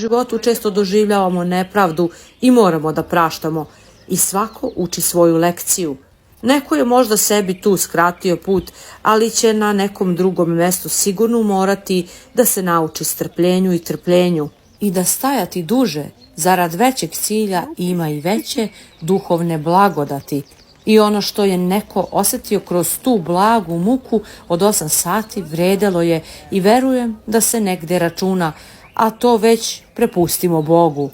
U životu često doživljavamo nepravdu i moramo da praštamo. I svako uči svoju lekciju. Neko je možda sebi tu skratio put, ali će na nekom drugom mestu sigurno morati da se nauči strpljenju i trpljenju i da stajati duže zarad većeg cilja ima i veće duhovne blagodati. I ono što je neko osetio kroz tu blagu muku od 8 sati vredelo je i verujem da se negde računa, a to već prepustimo Bogu.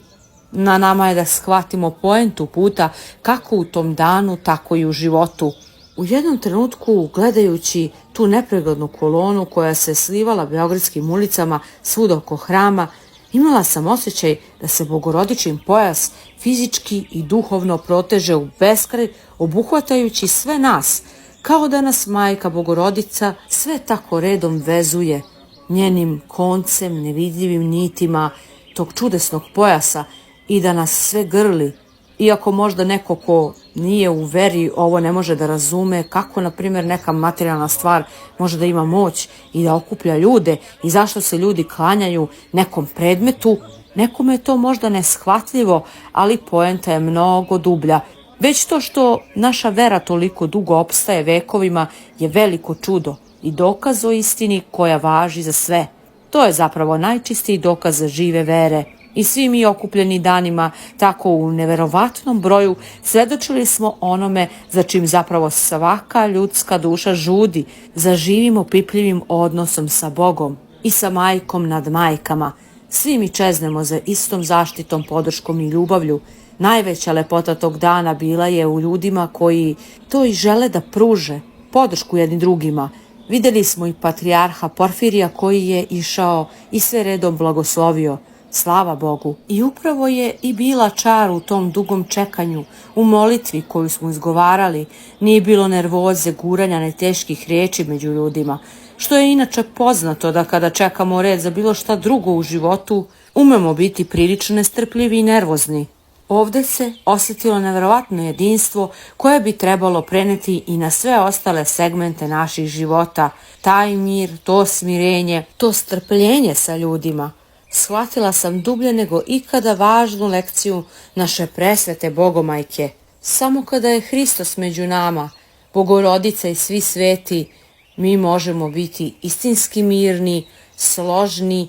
Na nama je da shvatimo poentu puta kako u tom danu, tako i u životu. U jednom trenutku, gledajući tu nepreglednu kolonu koja se slivala beogradskim ulicama svud oko hrama, imala sam osjećaj da se bogorodičin pojas fizički i duhovno proteže u beskraj, obuhvatajući sve nas, kao da nas Majka Bogorodica sve tako redom vezuje, njenim koncem, nevidljivim nitima tog čudesnog pojasa i da nas sve grli. Iako možda neko ko nije u veri ovo ne može da razume kako, na primjer, neka materijalna stvar može da ima moć i da okuplja ljude i zašto se ljudi klanjaju nekom predmetu, nekome je to možda neshvatljivo, ali poenta je mnogo dublja. Već to što naša vera toliko dugo opstaje vekovima je veliko čudo i dokaz o istini koja važi za sve. To je zapravo najčistiji dokaz žive vere. I svi mi okupljeni danima, tako u neverovatnom broju, svedočili smo onome za čim zapravo svaka ljudska duša žudi, za živim opipljivim odnosom sa Bogom i sa majkom nad majkama. Svi mi čeznemo za istom zaštitom, podrškom i ljubavlju. Najveća lepota tog dana bila je u ljudima koji to i žele da pruže, podršku jedni drugima. Videli smo i patrijarha Porfirija koji je išao i sve redom blagoslovio. Slava Bogu. I upravo je i bila čar u tom dugom čekanju, u molitvi koju smo izgovarali. Nije bilo nervoze, guranja ne teških riječi među ljudima, što je inače poznato da kada čekamo red za bilo šta drugo u životu, umemo biti prilično nestrpljivi i nervozni. Ovde se osjetilo neverovatno jedinstvo koje bi trebalo preneti i na sve ostale segmente naših života. Taj mir, to smirenje, to strpljenje sa ljudima. Shvatila sam dublje nego ikada važnu lekciju naše presvete Bogomajke. Samo kada je Hristos među nama, Bogorodica i svi sveti, mi možemo biti istinski mirni, složni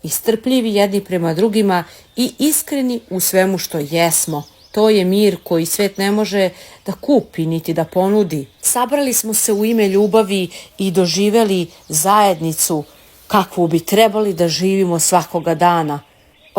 i strpljivi jedni prema drugima i iskreni u svemu što jesmo. To je mir koji svet ne može da kupi niti da ponudi. Sabrali smo se u ime ljubavi i doživeli zajednicu kakvu bi trebali da živimo svakoga dana.